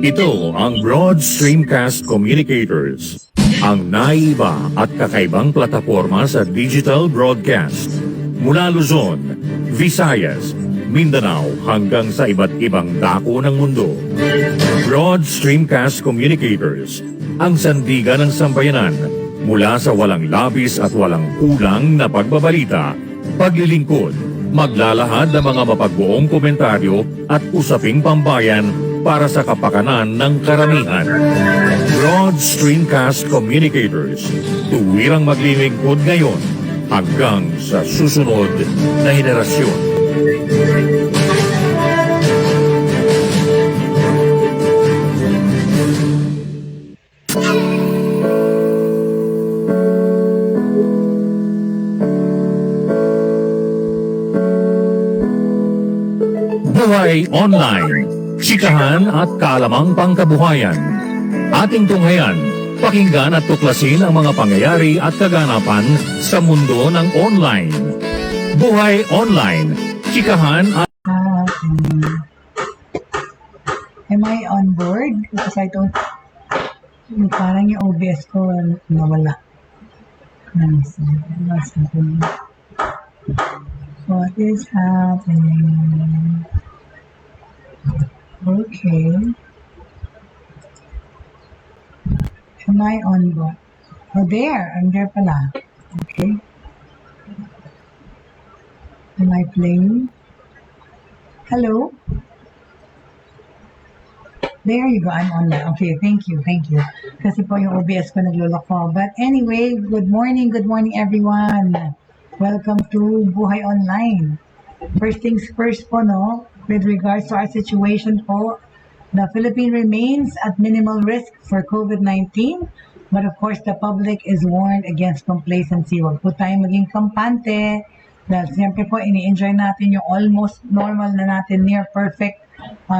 Ito ang Broad Stream Cast Communicators, ang naiba at kakaibang plataforma sa digital broadcast. Mula Luzon, Visayas, Mindanao hanggang sa iba't ibang dako ng mundo. Broad Stream Cast Communicators, ang sandigan ng sambayanan mula sa walang labis at walang kulang na pagbabalita, paglilingkod, maglalahad ng mga mapagbuong komentaryo at usaping pambayan para sa kapakanan ng karamihan. Broad Stream Cast Communicators, tuwirang maglilingkod ngayon hanggang sa susunod na henerasyon. Buhay Online, Chikahan at kaalamang pangkabuhayan. Ating tunghayan, pakinggan at tuklasin ang mga pangyayari at kaganapan sa mundo ng online. Buhay Online, Chikahan at... Am I on board? Because I don't... Parang yung OBS ko nawala. What is happening? Okay. Am I on board? Oh, there. I'm there pala. Okay. Am I playing? Hello? There you go. I'm online. Okay, thank you. Thank you. Kasi po yung OBS ko nagluloko. But anyway, good morning everyone. Welcome to Buhay Online. First things first po, no? With regards to our situation po, the Philippines remains at minimal risk for COVID-19. But of course, the public is warned against complacency. Huwag po tayong maging kampante. Dahil siyempre po, ini-enjoy natin yung almost normal na natin, near perfect,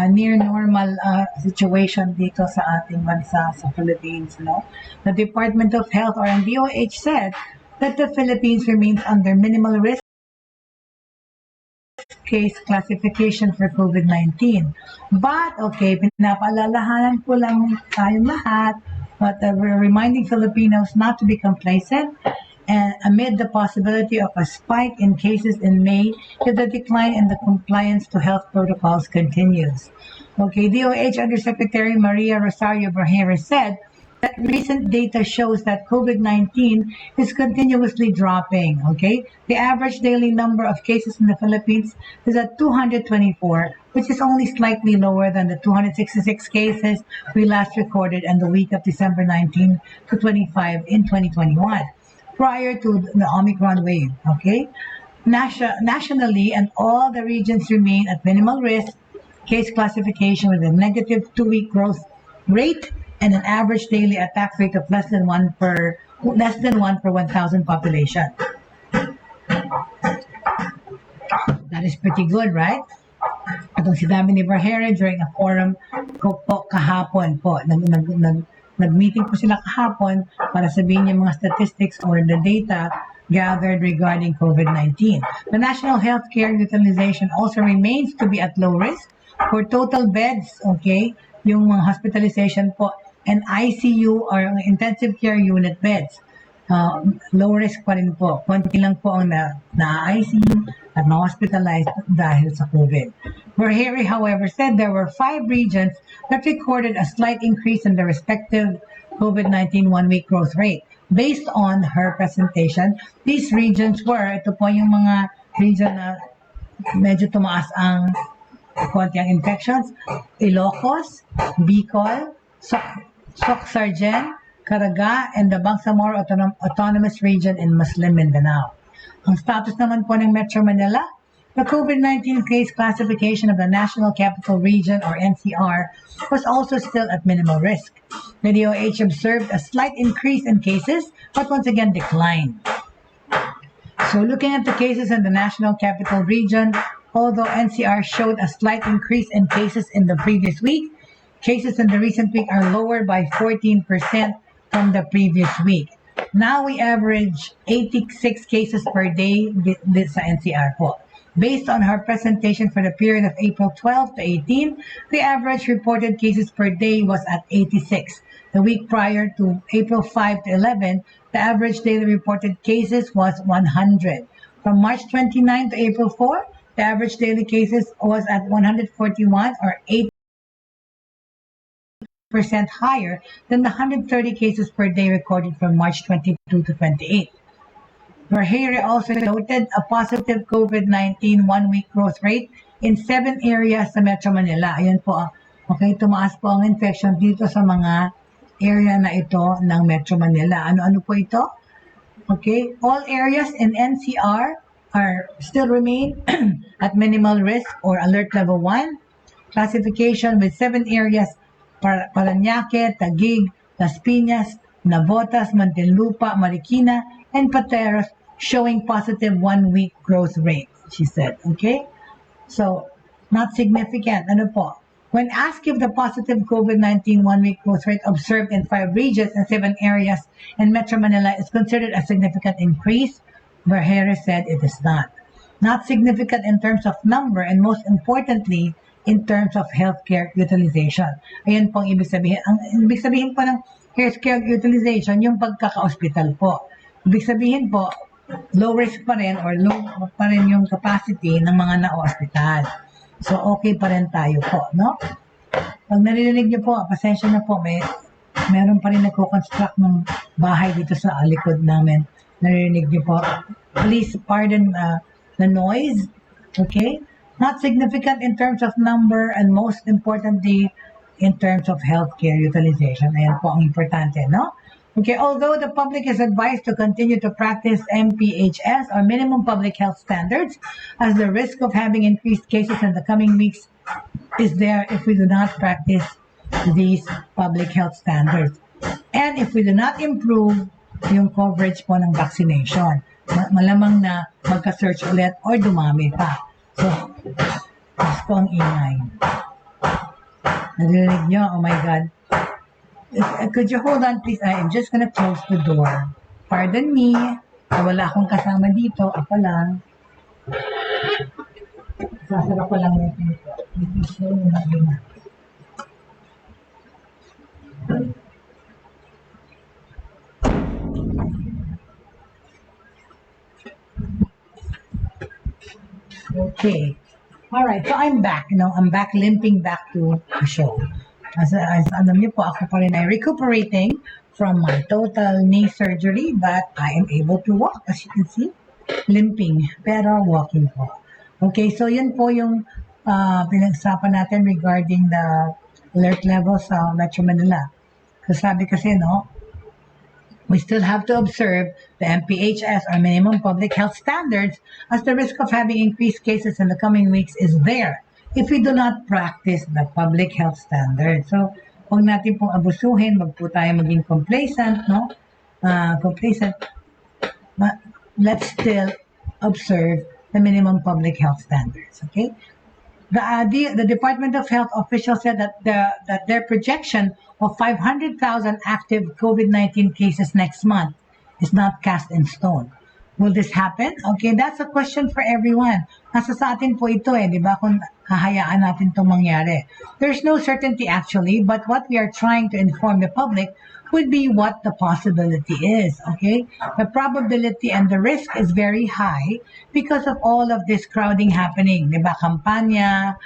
near normal situation dito sa ating bansa, sa Philippines. No? The Department of Health or ang DOH said that the Philippines remains under minimal risk case classification for COVID-19. But, okay, pinapaalalahanan ko lang tayong lahat, but we're reminding Filipinos not to be complacent and amid the possibility of a spike in cases in May if the decline in the compliance to health protocols continues. Okay, DOH Undersecretary Maria Rosario Brajera said that recent data shows that COVID-19 is continuously dropping, okay? The average daily number of cases in the Philippines is at 224, which is only slightly lower than the 266 cases we last recorded in the week of December 19 to 25 in 2021, prior to the Omicron wave, okay? Nationally, and all the regions remain at minimal risk, case classification with a negative 2-week growth rate, and an average daily attack rate of less than one per 1,000 population. That is pretty good, right? Atong sinabi ni Brajera during a forum ko po kahapon po. Nag-meeting po sila kahapon para sabihin yung mga statistics or the data gathered regarding COVID-19. The national healthcare utilization also remains to be at low risk for total beds, okay? Yung mga hospitalization po and ICU or intensive care unit beds. Low risk pa rin po. Konti lang po ang na-ICU at na-hospitalized dahil sa COVID. Brajera, however, said there were 5 regions that recorded a slight increase in the respective COVID-19 one-week growth rate. Based on her presentation, these regions were, ito po yung mga region na medyo tumaas ang konti ang infections, Ilocos, Bicol, Soc-Sargen, Caraga, and the Bangsamoro Autonomous Region in Muslim Mindanao. Ang status naman po ng Metro Manila, the COVID-19 case classification of the National Capital Region or NCR was also still at minimal risk. The DOH observed a slight increase in cases, but once again declined. So looking at the cases in the National Capital Region, although NCR showed a slight increase in cases in the previous week, cases in the recent week are lower by 14% from the previous week. Now we average 86 cases per day sa NCR po. Based on her presentation for the period of April 12 to 18, the average reported cases per day was at 86. The week prior to April 5 to 11, the average daily reported cases was 100. From March 29 to April 4, the average daily cases was at 141 or 8% higher than the 130 cases per day recorded from March 22 to 28. Verheire also noted a positive COVID-19 one-week growth rate in 7 areas sa Metro Manila. Ayan po, okay, tumaas po ang infection dito sa mga area na ito ng Metro Manila. Ano-ano po ito? Okay, all areas in NCR are still remain at minimal risk or alert level 1. Classification with 7 areas, Parañaque, Taguig, Las Piñas, Navotas, Muntinlupa, Marikina, and Pateros, showing positive one-week growth rate, she said. Okay? So, not significant. Ano po? When asked if the positive COVID-19 one-week growth rate observed in 5 regions and 7 areas in Metro Manila is considered a significant increase, Verheire said it is not. Not significant in terms of number and most importantly, in terms of healthcare utilization. Ayan po ang ibig sabihin. Ang ibig sabihin po ng healthcare utilization, yung pagkaka-hospital po. Ibig sabihin po, low risk pa rin or low pa rin yung capacity ng mga na-hospital. So, okay pa rin tayo po, no? Pag narinig niyo po, pasensya na po, meron pa rin nagko-construct ng bahay dito sa likod namin. Narinig niyo po. Please pardon the noise, okay? Not significant in terms of number and most importantly, in terms of healthcare utilization. Ayan po ang importante, no? Okay, although the public is advised to continue to practice MPHS or minimum public health standards, as the risk of having increased cases in the coming weeks is there if we do not practice these public health standards. And if we do not improve yung coverage po ng vaccination, malamang na magka-surge ulit or dumami pa. So, gusto ang ingay. Narinig nyo? Oh my God. Could you hold on please? I'm just gonna close the door. Pardon me. Wala akong kasama dito. Ako lang. Sasara ko lang yung pinto. Ito yung naging. Okay. Alright, so I'm back. I'm back, limping back to the show. As alam niyo po, ako pa rin ay recuperating from my total knee surgery, but I am able to walk, as you can see. Limping, pero walking po. Okay, so yun po yung pinag-usapan natin regarding the alert level sa Metro Manila. Sabi kasi, no, we still have to observe the MPHS or minimum public health standards as the risk of having increased cases in the coming weeks is there if we do not practice the public health standards. So, huwag natin pong abusuhin, wag po tayo maging complacent, no? Complacent. Let's still observe the minimum public health standards, okay? The Department of Health officials said that their projection of 500,000 active COVID-19 cases next month is not cast in stone. Will this happen? Okay, that's a question for everyone. Nasa sa atin po ito di ba, kung hahayaan natin itong mangyari. There's no certainty actually, but what we are trying to inform the public would be what the possibility is, okay? The probability and the risk is very high because of all of this crowding happening, di ba? Kampanya,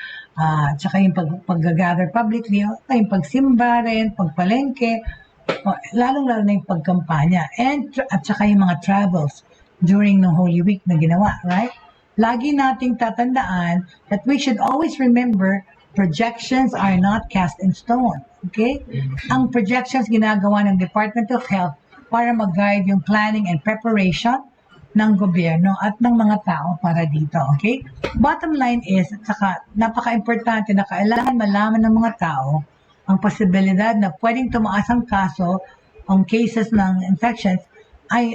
tsaka yung pag-gather publicly, yung pagsimba rin, pagpalengke, lalong-lalo na yung pagkampanya, at tsaka yung mga travels during the Holy Week na ginawa, right? Lagi nating tatandaan that we should always remember projections are not cast in stone, okay? Ang projections ginagawa ng Department of Health para mag-guide yung planning and preparation ng gobyerno at ng mga tao para dito, okay? Bottom line is, at saka napaka-importante na kailangan malaman ng mga tao ang posibilidad na pwedeng tumaas ang kaso, ang cases ng infections,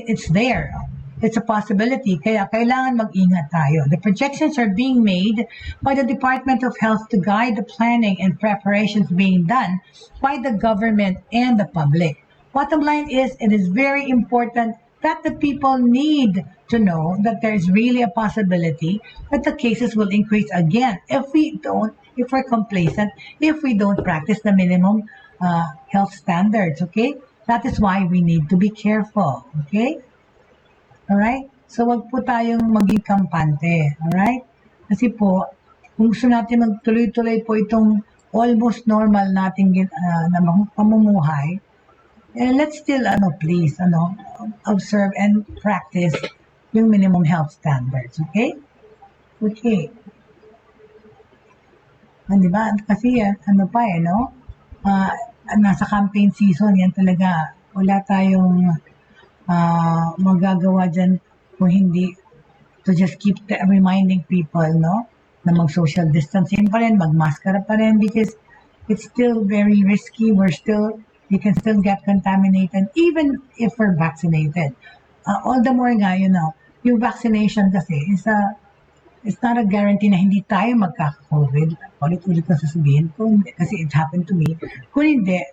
it's there. It's a possibility, kaya kailangan mag-ingat tayo. The projections are being made by the Department of Health to guide the planning and preparations being done by the government and the public. Bottom line is, it is very important that the people need to know that there's really a possibility that the cases will increase again if we're complacent, if we don't practice the minimum health standards, okay? That is why we need to be careful, okay? Alright? So, wag po tayong maging kampante, alright? Kasi po, kung gusto natin magtuloy-tuloy po itong almost normal nating na pamumuhay, let's still, please, observe and practice yung minimum health standards, okay? Okay. Diba? Kasi, nasa campaign season, yan talaga, wala tayong magagawa dyan kung hindi to just keep reminding people, no? Na mag-social distancing pa rin, mag-maskara pa rin because it's still very risky. You can still get contaminated even if we're vaccinated. All the more nga, yung vaccination kasi it's not a guarantee na hindi tayo magkaka-COVID. Ulit-ulit ko sasabihin, kasi it happened to me. Kung hindi,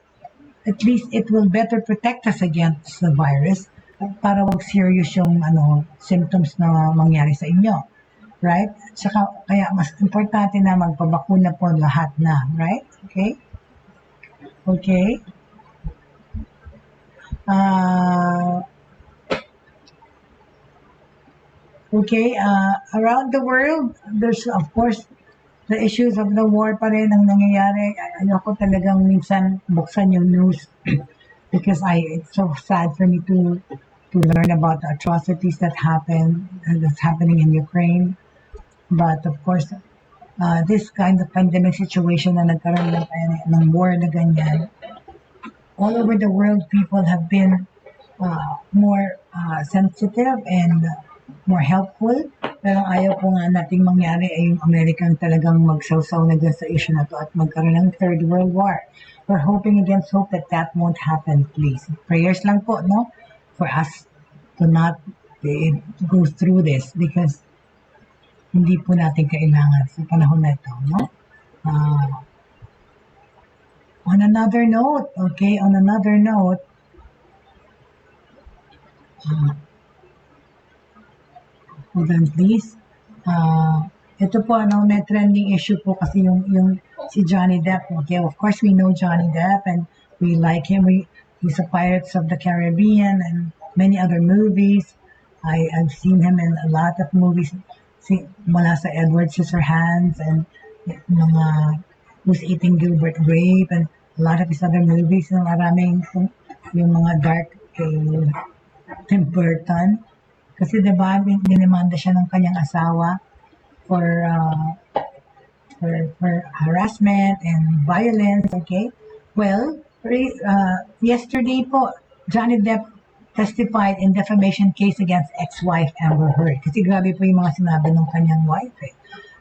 at least it will better protect us against the virus para wag serious yung symptoms na mangyari sa inyo. Right? Saka, kaya mas importante na magpabakuna po lahat na. Right? Okay? Okay? Around the world, there's of course the issues of the war pa rin ang nangyayari. Ayoko talagang minsan buksan yung news because it's so sad for me to learn about the atrocities that's happening in Ukraine. But of course, this kind of pandemic situation na nagkaroon ng war na ganyan, all over the world, people have been more sensitive and more helpful. Pero ayaw po nga nating mangyari ay yung American talagang magsawsaw na dyan sa issue na to at magkaroon ng Third World War. We're hoping against hope that won't happen, please. Prayers lang po, no? For us to not go through this because hindi po natin kailangan sa panahon na ito, no? On another note, hold on please. Ito po, may trending issue po kasi yung si Johnny Depp. Okay, of course we know Johnny Depp and we like him. He's a Pirates of the Caribbean and many other movies. I've seen him in a lot of movies. Mula sa Edward Scissorhands and mga Who's Eating Gilbert Grape and a lot of his other movies. Maraming yung mga dark kay Tim Burton. Kasi diba, dinimanda siya ng kanyang asawa for harassment and violence, okay? Well, yesterday po, Johnny Depp testified in defamation case against ex-wife Amber Heard. Kasi grabe po yung mga sinabi ng kanyang wife.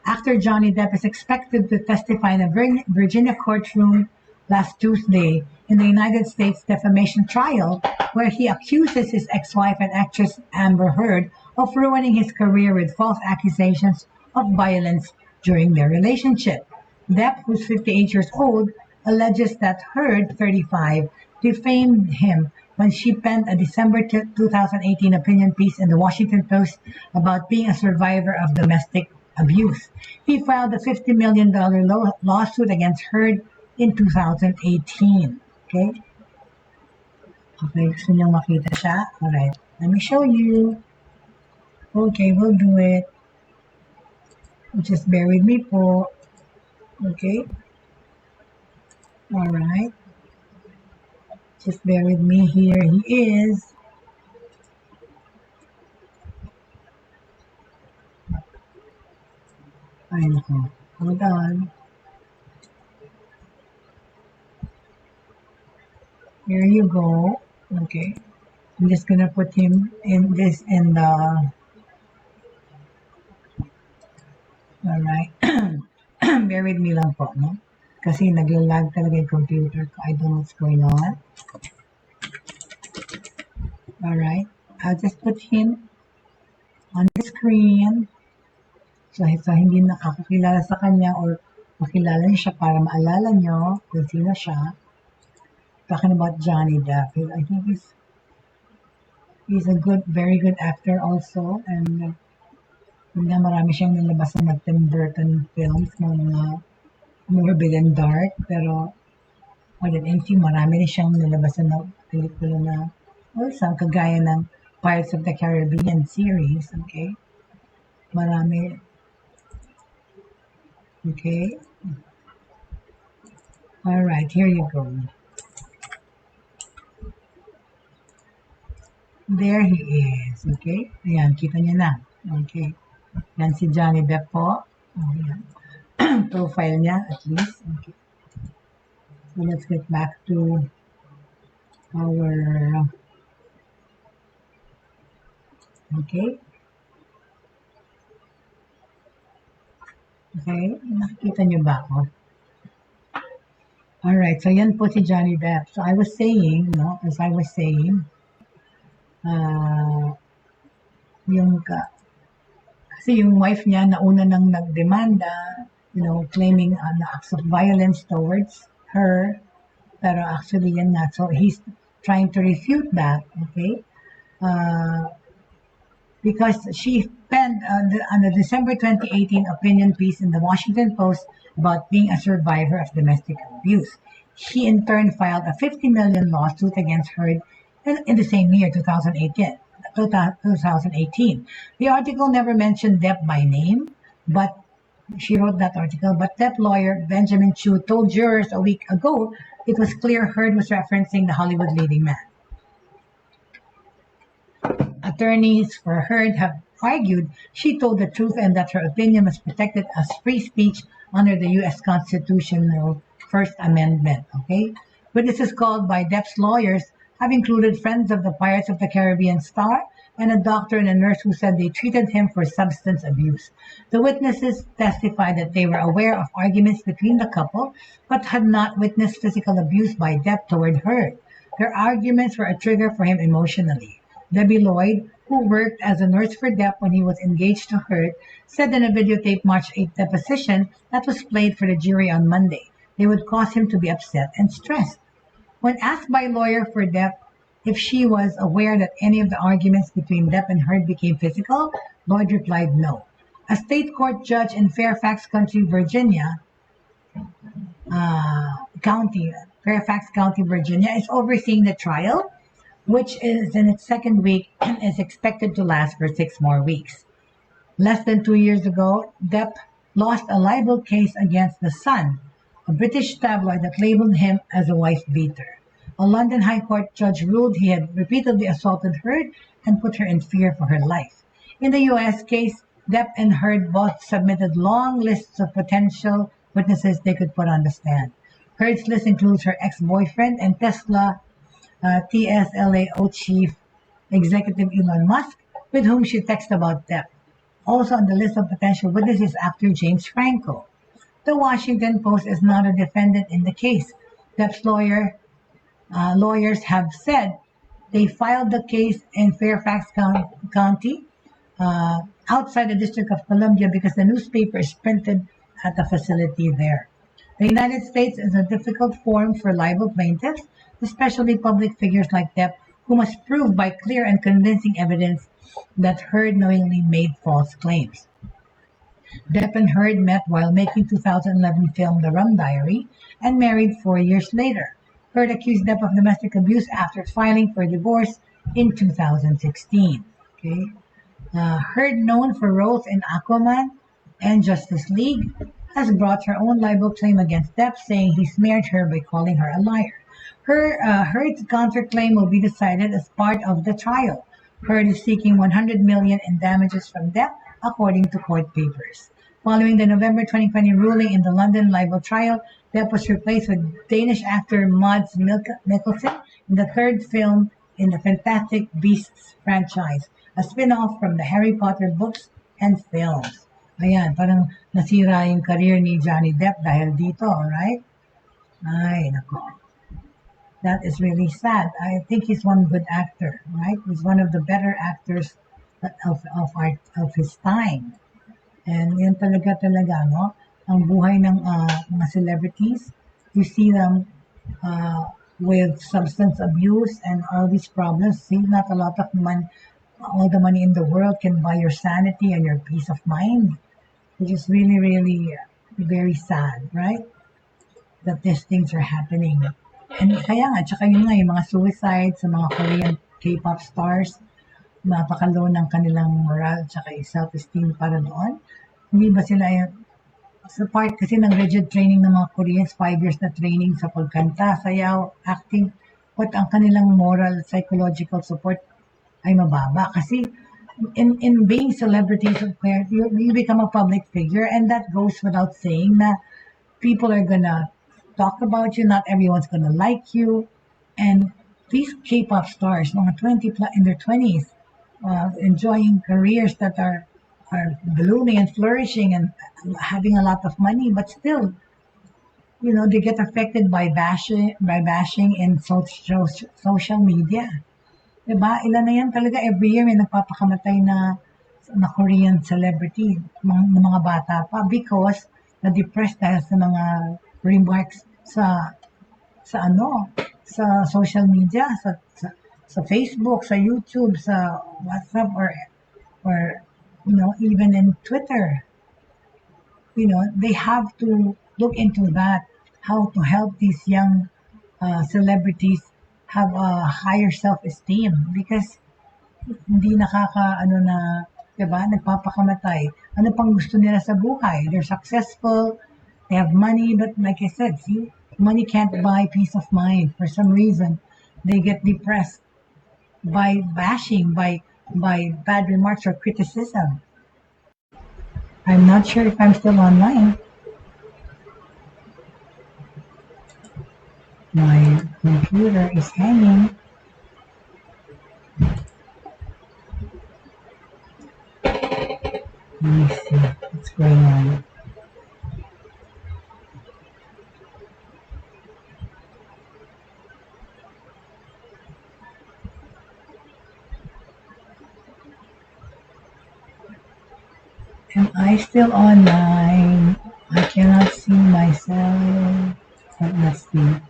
Actor Johnny Depp is expected to testify in a Virginia courtroom last Tuesday in the United States defamation trial where he accuses his ex-wife and actress Amber Heard of ruining his career with false accusations of violence during their relationship. Depp, who's 58 years old, alleges that Heard, 35, defamed him when she penned a December 2018 opinion piece in the Washington Post about being a survivor of domestic abuse. He filed a $50 million lawsuit against Heard in 2018. Okay? Okay, gusto niyo makita siya? Alright, let me show you. Okay, we'll do it. Just bear with me po. Okay? Alright. Just bear with me. Here he is. Ay, nako. Hold on. Here you go. Okay. I'm just gonna put him in the... Alright. Bear with me lang po, no? Kasi naglalag talaga yung computer ko. I don't know what's going on. Alright. I'll just put him on the screen. So hindi nakakakilala sa kanya or makilala niyo siya para maalala niyo kung sino siya. Talking about Johnny Depp. I think he's He's a good, very good actor also. And marami siyang nilabas na Tim Burton films, mga morbid and dark. Pero more than anything, marami rin siyang nilabas na pelikula na also kagaya ng Pirates of the Caribbean series. Okay? Marami. Okay? Alright, here you go. There he is. Okay? Ayan, kita niyo na. Okay. Yan si Johnny Depp po. Ayan. Profile niya, at least. Okay. So let's get back to our... Okay. Okay. Nakikita niyo ba ako? Alright. So yan po si Johnny Depp. So I was saying, as I was saying, kasi yung wife niya nauna nang nagdemanda, claiming acts of violence towards her, pero actually yan nga, so he's trying to refute that, okay, because she penned on the December 2018 opinion piece in the Washington Post about being a survivor of domestic abuse. She in turn filed a $50 million lawsuit against her in the same year, 2018. The article never mentioned Depp by name, but she wrote that article. But Depp lawyer Benjamin Chu told jurors a week ago it was clear Heard was referencing the Hollywood leading man. Attorneys for Heard have argued she told the truth and that her opinion was protected as free speech under the U.S. Constitutional First Amendment. Okay, witnesses called by Depp's lawyers have included friends of the Pirates of the Caribbean star and a doctor and a nurse who said they treated him for substance abuse. The witnesses testified that they were aware of arguments between the couple, but had not witnessed physical abuse by Depp toward Heard. Their arguments were a trigger for him emotionally. Debbie Lloyd, who worked as a nurse for Depp when he was engaged to Heard, said in a videotaped March 8 deposition that was played for the jury on Monday, they would cause him to be upset and stressed. When asked by a lawyer for Depp if she was aware that any of the arguments between Depp and Heard became physical, Lloyd replied no. A state court judge in Fairfax County, Virginia, is overseeing the trial, which is in its second week and is expected to last for 6 more weeks. Less than 2 years ago, Depp lost a libel case against The Sun, a British tabloid that labeled him as a wife beater. A London High Court judge ruled he had repeatedly assaulted Heard and put her in fear for her life. In the U.S. case, Depp and Heard both submitted long lists of potential witnesses they could put on the stand. Heard's list includes her ex-boyfriend and Tesla TSLAO chief executive Elon Musk, with whom she texted about Depp. Also on the list of potential witnesses is actor James Franco. The Washington Post is not a defendant in the case. Depp's lawyers have said they filed the case in Fairfax County, outside the District of Columbia, because the newspaper is printed at the facility there. The United States is a difficult forum for libel plaintiffs, especially public figures like Depp, who must prove by clear and convincing evidence that Heard knowingly made false claims. Depp and Heard met while making 2011 film The Rum Diary and married 4 years later. Heard accused Depp of domestic abuse after filing for divorce in 2016. Okay, Heard, known for roles in Aquaman and Justice League, has brought her own libel claim against Depp, saying he smeared her by calling her a liar. Heard's counterclaim will be decided as part of the trial. Heard is seeking $100 million in damages from Depp, according to court papers. Following the November 2020 ruling in the London libel trial, Depp was replaced with Danish actor Mads Mikkelsen in the third film in the Fantastic Beasts franchise, a spin-off from the Harry Potter books and films. Ayan, parang nasira yung career ni Johnny Depp dahil dito, right? Ay, nako. That is really sad. I think he's one good actor, right? He's one of the better actors of his time. And yan talaga, no? Ang buhay ng mga celebrities, you see them with substance abuse and all these problems. See, not a lot of money, all the money in the world can buy your sanity and your peace of mind, which is really, really very sad, right? That these things are happening. And kaya nga, tsaka yun nga, yung mga suicide sa mga Korean K-pop stars, napakalo ng kanilang moral tsaka self-esteem para doon. Hindi ba sila sa part kasi ng rigid training ng mga Koreans, 5 years na training sa pagkanta, sayaw, acting, but ang kanilang moral, psychological support ay mababa. Kasi in being celebrities, you become a public figure, and that goes without saying na people are gonna talk about you, not everyone's gonna like you, and these K-pop stars, mga 20 plus in their 20s, enjoying careers that are blooming and flourishing and having a lot of money, but still, they get affected by bashing in social media. Diba? Ilan na yan talaga, every year may nagpapakamatay na Korean celebrity, mga bata pa, because na-depressed dahil sa mga remarks sa social media, sa Facebook, sa YouTube, sa WhatsApp, or even in Twitter. They have to look into that, how to help these young celebrities have a higher self-esteem, because hindi diba, nagpapakamatay. Ano pang gusto nila sa buhay? They're successful, they have money, but like I said, see, money can't buy peace of mind. For some reason, they get depressed by bashing, by bad remarks or criticism. I'm not sure if I'm still online. My computer is hanging. Let me see what's going on. Am I still online? I cannot see myself. Let's see.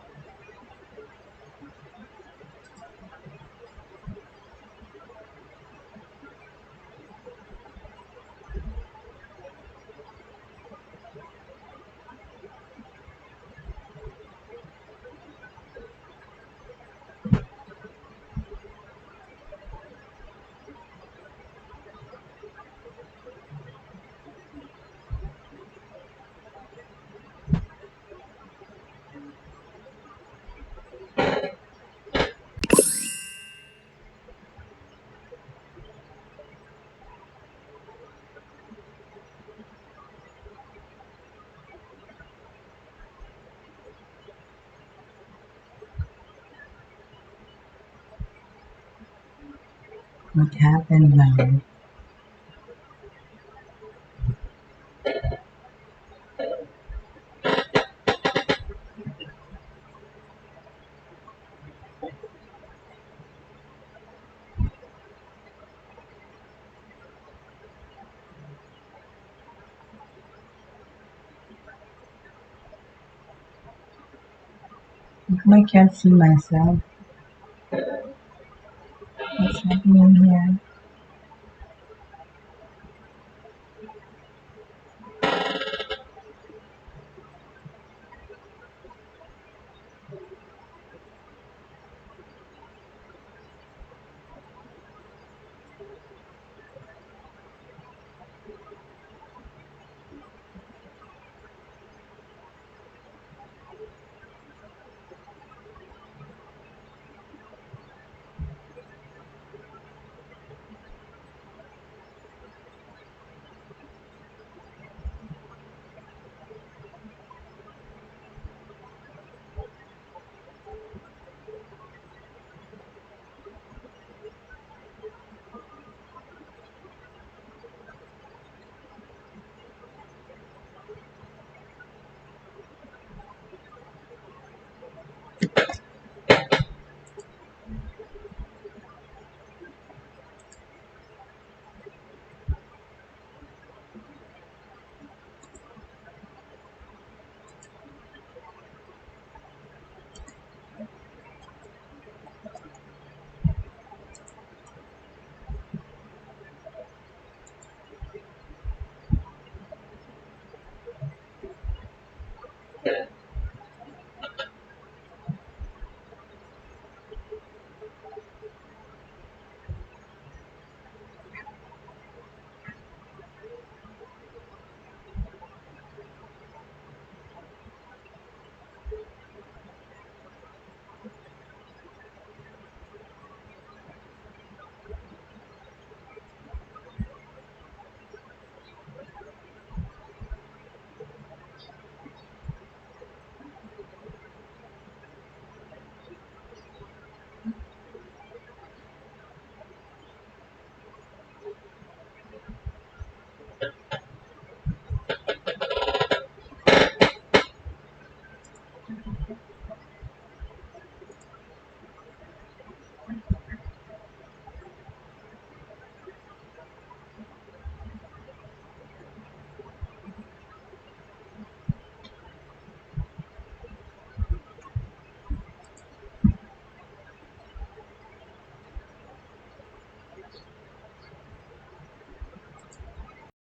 What happened now? I can't see myself. What's happening here?